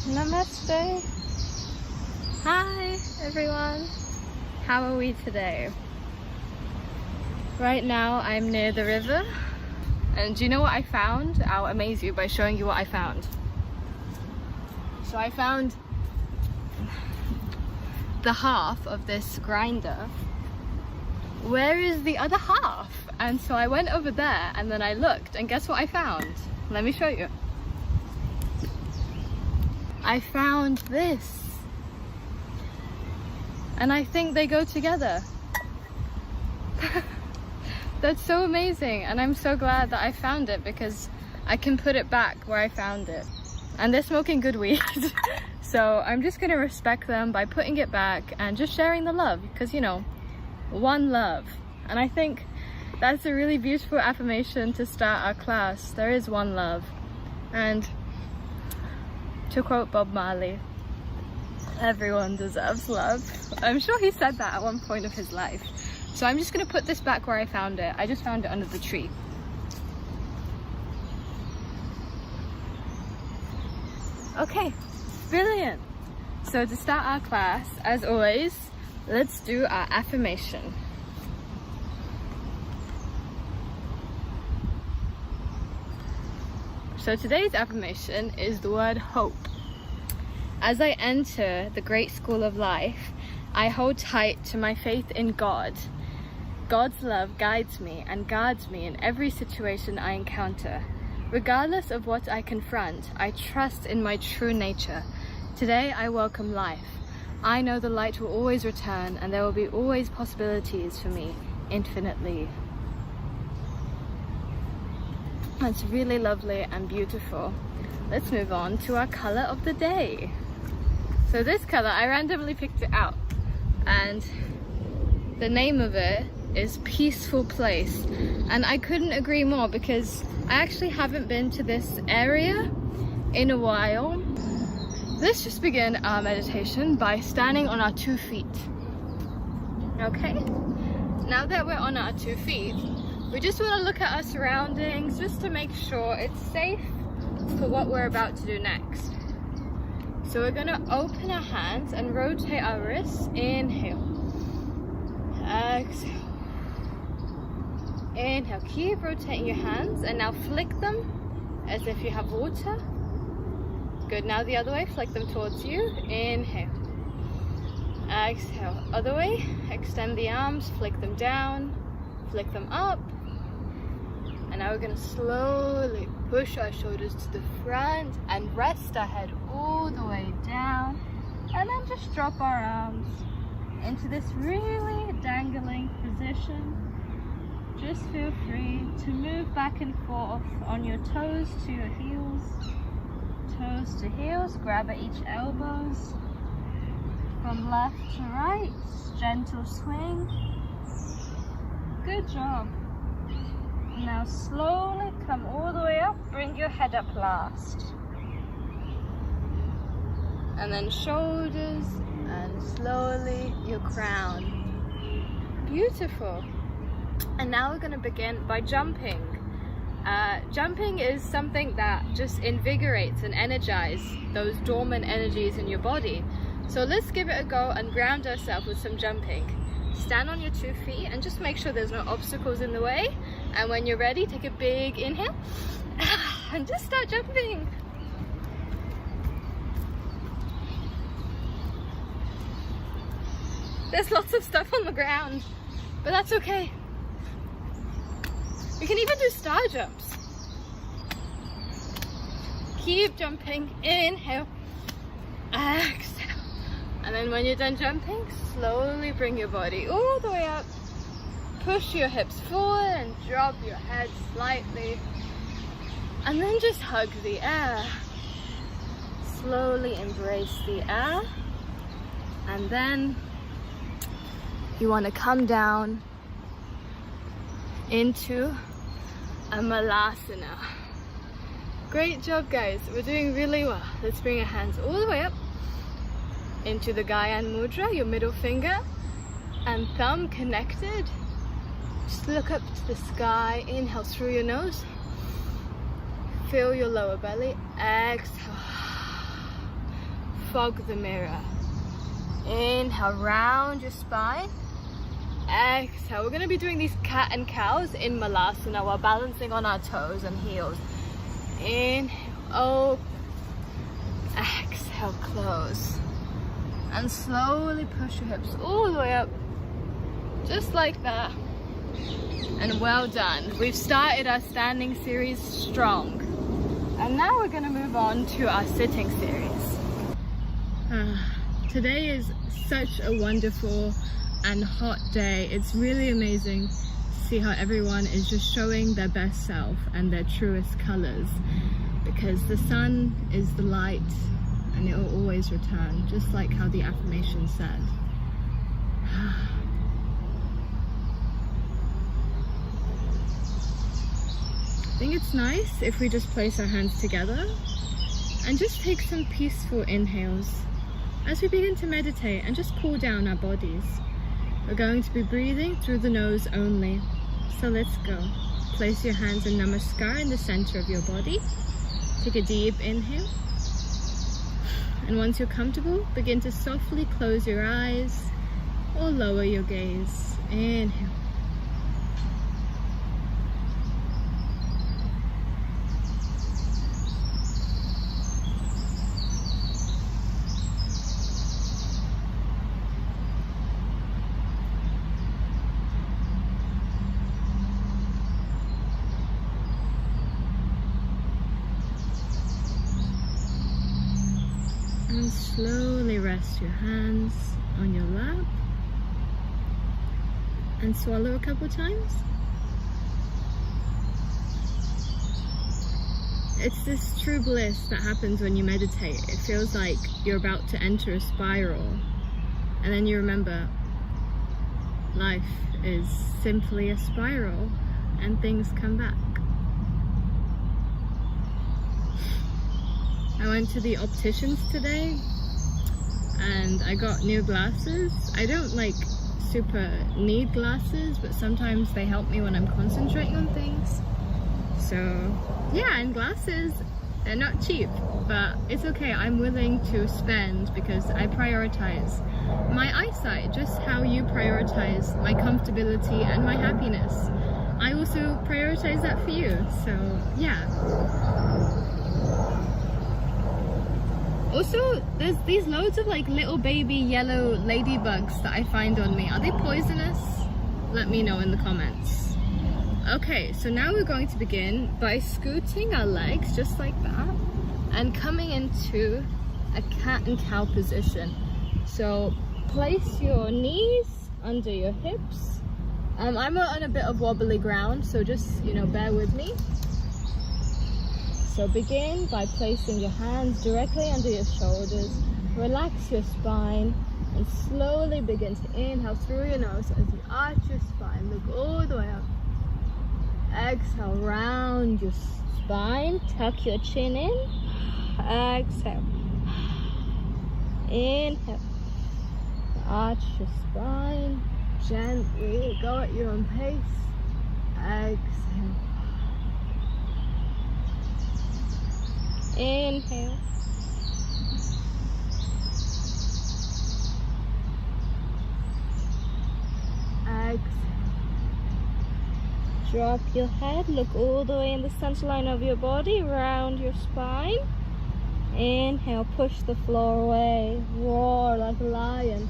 Namaste. Hi everyone. How are we today? Right now I'm near the river, and do you know what I found? I'll amaze you by showing you what I found. So I found the half of this grinder. Where is the other half? And so I went over there and then I looked, and guess what I found? Let me show you. I found this, and I think they go together. That's so amazing, and I'm so glad that I found it because I can put it back where I found it. And they're smoking good weed. So I'm just gonna respect them by putting it back and just sharing the love, because you know, one love. And I think that's a really beautiful affirmation to start our class. There is one love. And to quote Bob Marley, everyone deserves love. I'm sure he said that at one point of his life. So I'm just gonna put this back where I found it. I just found it under the tree. Okay, brilliant. So to start our class, as always, let's do our affirmation. So today's affirmation is the word hope. As I enter the great school of life, I hold tight to my faith in God. God's love guides me and guards me in every situation I encounter. Regardless of what I confront, I trust in my true nature. Today I welcome life. I know the light will always return, and there will be always possibilities for me, infinitely. That's really lovely and beautiful. Let's move on to our color of the day. So this color, I randomly picked it out, and the name of it is Peaceful Place. And I couldn't agree more, because I actually haven't been to this area in a while. Let's just begin our meditation by standing on our 2 feet. Okay? Now that we're on our 2 feet, we just want to look at our surroundings just to make sure it's safe for what we're about to do next. So we're going to open our hands and rotate our wrists. Inhale. Exhale. Inhale. Keep rotating your hands, and now flick them as if you have water. Good. Now the other way. Flick them towards you. Inhale. Exhale. Other way. Extend the arms. Flick them down. Flick them up. And now we're going to slowly push our shoulders to the front and rest our head all the way down. And then just drop our arms into this really dangling position. Just feel free to move back and forth on your toes to your heels. Toes to heels. Grab at each elbows. From left to right. Gentle swing. Good job. Now slowly come all the way up, bring your head up last. And then shoulders, and slowly your crown. Beautiful. And now we're going to begin by jumping. Jumping is something that just invigorates and energizes those dormant energies in your body. So let's give it a go and ground ourselves with some jumping. Stand on your 2 feet and just make sure there's no obstacles in the way. And when you're ready, take a big inhale and just start jumping. There's lots of stuff on the ground, but that's okay. You can even do star jumps. Keep jumping. Inhale. Exhale. And then when you're done jumping, slowly bring your body all the way up. Push your hips forward and drop your head slightly. And then just hug the air. Slowly embrace the air. And then you want to come down into a Malasana. Great job, guys. We're doing really well. Let's bring our hands all the way up into the Gyan Mudra, your middle finger and thumb connected. Just look up to the sky. Inhale through your nose. Feel your lower belly. Exhale. fog the mirror. Inhale, round your spine. Exhale. We're going to be doing these cat and cows in Malasana while balancing on our toes and heels. Inhale, open. Exhale, close. And slowly push your hips all the way up. Just like that. And well done. We've started our standing series strong. And now we're going to move on to our sitting series. Today is such a wonderful and hot day. It's really amazing to see how everyone is just showing their best self and their truest colors, because the sun is the light and it will always return, just like how the affirmation said. I think it's nice if we just place our hands together and just take some peaceful inhales as we begin to meditate and just cool down our bodies. We're going to be breathing through the nose only. So let's go. Place your hands in Namaskar in the center of your body. Take a deep inhale. And once you're comfortable, begin to softly close your eyes or lower your gaze. Inhale. And slowly rest your hands on your lap and swallow a couple times. It's this true bliss that happens when you meditate. It feels like you're about to enter a spiral, and then you remember life is simply a spiral and things come back. I went to the opticians today and I got new glasses. I don't like super need glasses, but sometimes they help me when I'm concentrating on things. So yeah, and glasses, they're not cheap, but it's okay. I'm willing to spend because I prioritize my eyesight, just how you prioritize my comfortability and my happiness. I also prioritize that for you, so yeah. Also, there's these loads of like little baby yellow ladybugs that I find on me. Are they poisonous? Let me know in the comments. Okay, so now we're going to begin by scooting our legs just like that and coming into a cat and cow position. So place your knees under your hips. I'm on a bit of wobbly ground, so just, bear with me. So begin by placing your hands directly under your shoulders. Relax your spine and slowly begin to inhale through your nose as you arch your spine. Look all the way up. Exhale, round your spine. Tuck your chin in. Exhale. Inhale. Arch your spine. Gently go at your own pace. Exhale. Inhale. Exhale. Drop your head, look all the way in the center line of your body, round your spine. Inhale, push the floor away, roar like a lion.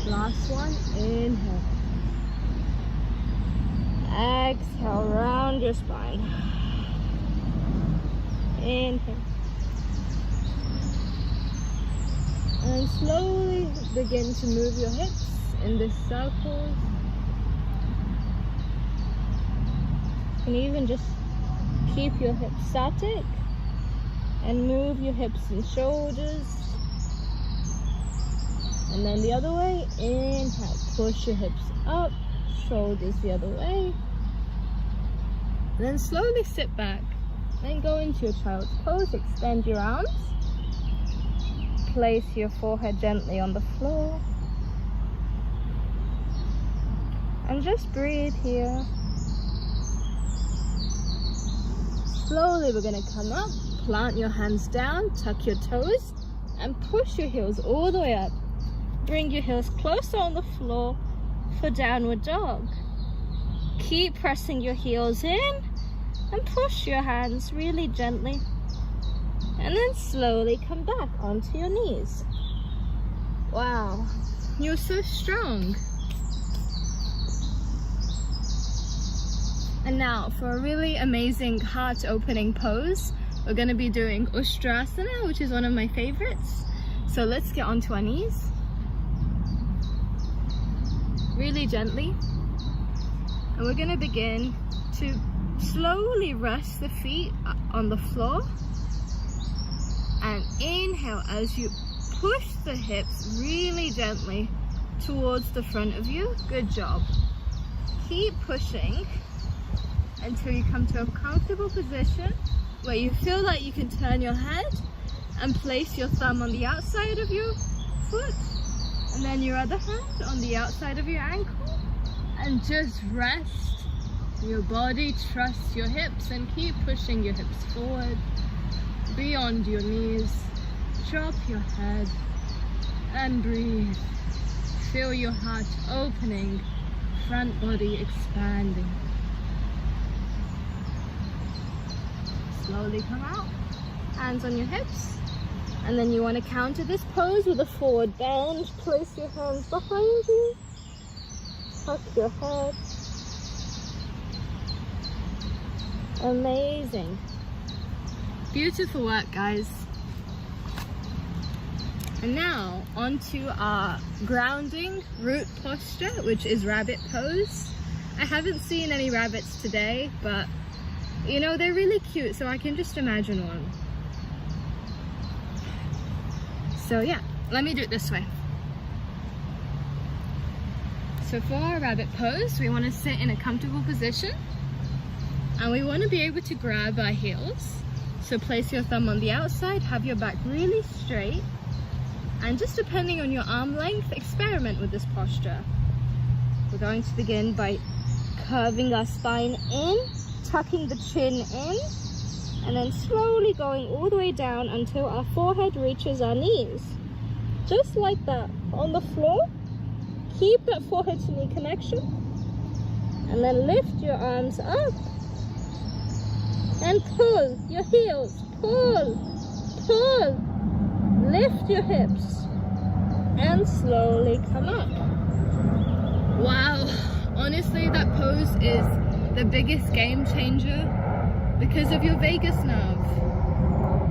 Last one, inhale. Exhale, round your spine. Inhale. And slowly begin to move your hips in this circle. You can even just keep your hips static and move your hips and shoulders. And then the other way, inhale, push your hips up, shoulders the other way. And then slowly sit back and go into your child's pose. Extend your arms. Place your forehead gently on the floor. And just breathe here. Slowly we're going to come up, plant your hands down, tuck your toes, and push your heels all the way up. Bring your heels closer on the floor for downward dog. Keep pressing your heels in and push your hands really gently. And then slowly come back onto your knees. Wow, you're so strong. And now for a really amazing heart opening pose, we're going to be doing Ustrasana, which is one of my favorites. So let's get onto our knees. Really gently. And we're going to begin to slowly rest the feet on the floor. And inhale as you push the hips really gently towards the front of you. Good job. Keep pushing until you come to a comfortable position where you feel like you can turn your head and place your thumb on the outside of your foot and then your other hand on the outside of your ankle, and just rest your body, trust your hips, and keep pushing your hips forward beyond your knees. Drop your head and breathe. Feel your heart opening, front body expanding. Slowly come out, hands on your hips, and then you want to counter this pose with a forward bend. Place your hands behind you, tuck your head. Amazing. Beautiful work, guys. And now onto our grounding root posture, which is rabbit pose. I haven't seen any rabbits today, but you know, they're really cute, so I can just imagine one. So yeah, let me do it this way. So for our rabbit pose, we want to sit in a comfortable position, and we want to be able to grab our heels. So place your thumb on the outside, have your back really straight, and just depending on your arm length, experiment with this posture. We're going to begin by curving our spine in, tucking the chin in, and then slowly going all the way down until our forehead reaches our knees. Just like that, on the floor. Keep that forehead to knee connection, and then lift your arms up and pull your heels. Pull, pull, lift your hips, and slowly come up. Wow, honestly, that pose is the biggest game changer because of your vagus nerve.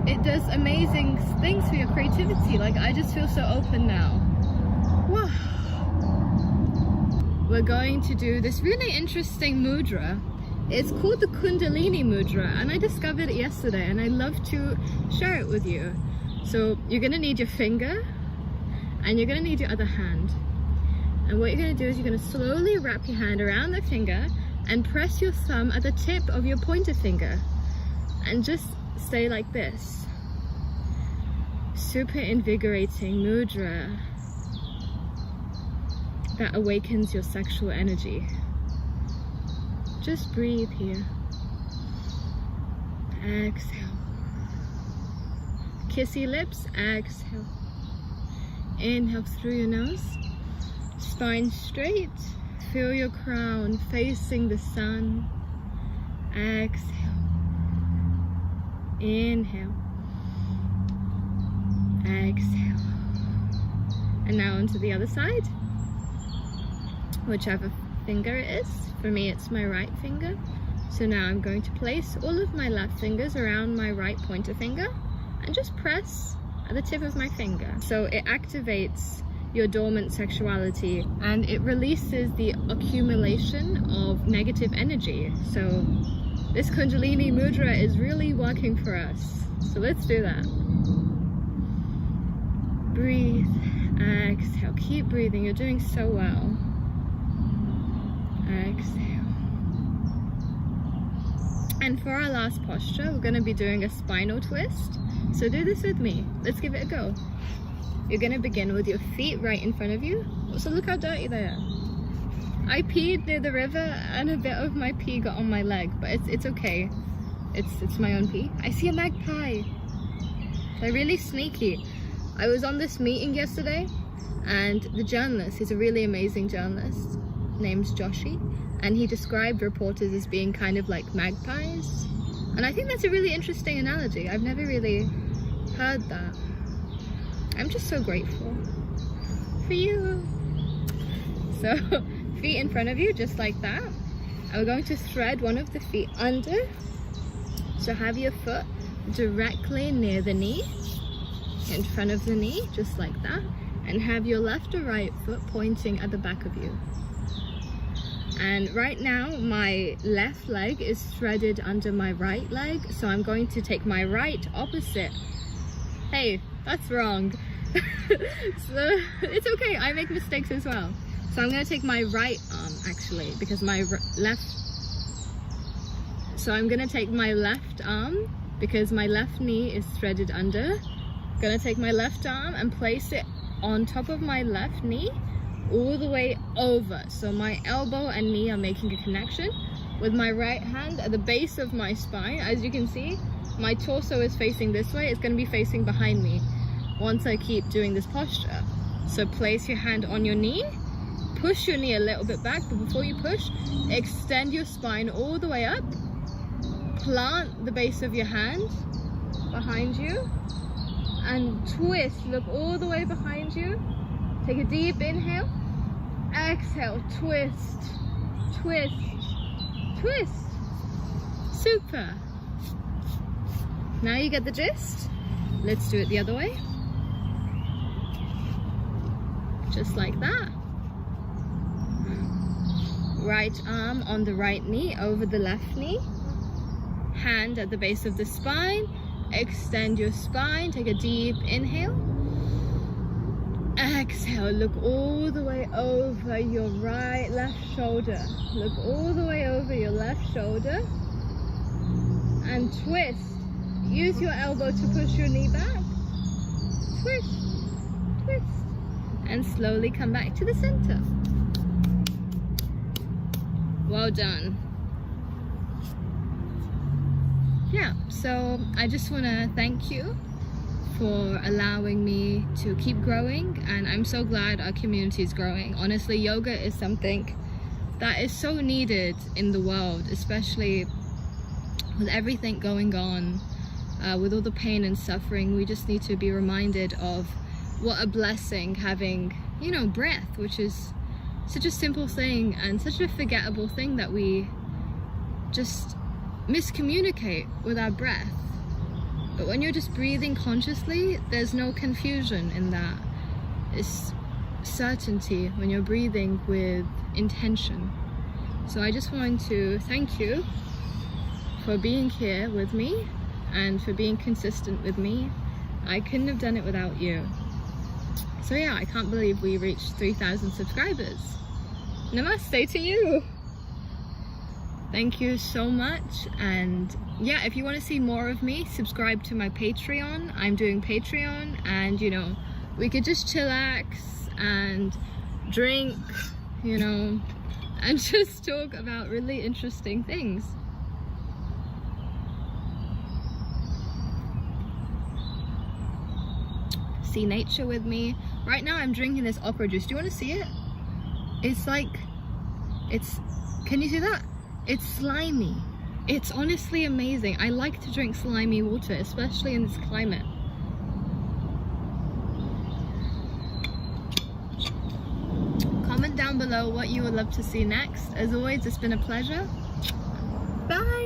It does amazing things for your creativity. Like, I just feel so open now. Wow. We're going to do this really interesting mudra. It's called the Kundalini mudra, and I discovered it yesterday, and I'd love to share it with you. So you're gonna need your finger, and you're gonna need your other hand. And what you're gonna do is you're gonna slowly wrap your hand around the finger and press your thumb at the tip of your pointer finger, and just stay like this. Super invigorating mudra that awakens your sexual energy. Just breathe here. Exhale. Kissy lips, exhale. Inhale through your nose. Spine straight. Feel your crown facing the sun. Exhale. Inhale. Exhale. And now onto the other side. Whichever finger it is. For me, it's my right finger. So now I'm going to place all of my left fingers around my right pointer finger and just press at the tip of my finger. So it activates your dormant sexuality and it releases the accumulation of negative energy. So this Kundalini mudra is really working for us. So let's do that. Breathe, exhale, keep breathing, you're doing so well. Exhale. And for our last posture, we're going to be doing a spinal twist. So do this with me. Let's give it a go. You're going to begin with your feet right in front of you. So look how dirty they are. I peed near the river and a bit of my pee got on my leg, but it's okay. It's my own pee. I see a magpie. They're really sneaky. I was on this meeting yesterday, and the journalist, he's a really amazing journalist, named Joshi, and he described reporters as being kind of like magpies. And I think that's a really interesting analogy. I've never really heard that. I'm just so grateful for you. So, feet in front of you, just like that. And we're going to thread one of the feet under. So have your foot directly near the knee, in front of the knee, just like that. And have your left or right foot pointing at the back of you. And right now, my left leg is threaded under my right leg. So I'm going to take my right opposite. Hey, that's wrong. So it's okay, I make mistakes as well. So I'm going to take my right arm actually, because my left, so I'm going to take my left arm because my left knee is threaded under. I'm going to take my left arm and place it on top of my left knee all the way over. So my elbow and knee are making a connection with my right hand at the base of my spine. As you can see, my torso is facing this way. It's going to be facing behind me once I keep doing this posture. So place your hand on your knee, push your knee a little bit back, but before you push, extend your spine all the way up, plant the base of your hand behind you, and twist. Look all the way behind you. Take a deep inhale, exhale, twist, twist, twist. Super. Now you get the gist. Let's do it the other way. Just like that. Right arm on the right knee over the left knee. Hand at the base of the spine. Extend your spine. Take a deep inhale. Exhale. Look all the way over your left shoulder. Look all the way over your left shoulder. And twist. Use your elbow to push your knee back. Twist. Twist. And slowly come back to the center. Well done. Yeah, so I just want to thank you for allowing me to keep growing, and I'm so glad our community is growing. Honestly, yoga is something that is so needed in the world, especially with everything going on, with all the pain and suffering. We just need to be reminded of what a blessing having, you know, breath, which is such a simple thing and such a forgettable thing that we just miscommunicate with our breath. But when you're just breathing consciously, there's no confusion in that. It's certainty when you're breathing with intention. So I just want to thank you for being here with me and for being consistent with me. I couldn't have done it without you. So yeah, I can't believe we reached 3,000 subscribers. Namaste to you. Thank you so much. And yeah, if you want to see more of me, subscribe to my Patreon. I'm doing Patreon, and you know, we could just chillax and drink, you know, and just talk about really interesting things. See nature with me. Right now I'm drinking this opera juice. Do you want to see it? It's like, can you see that? It's slimy. It's honestly amazing. I like to drink slimy water, especially in this climate. Comment down below what you would love to see next. As always, it's been a pleasure. Bye!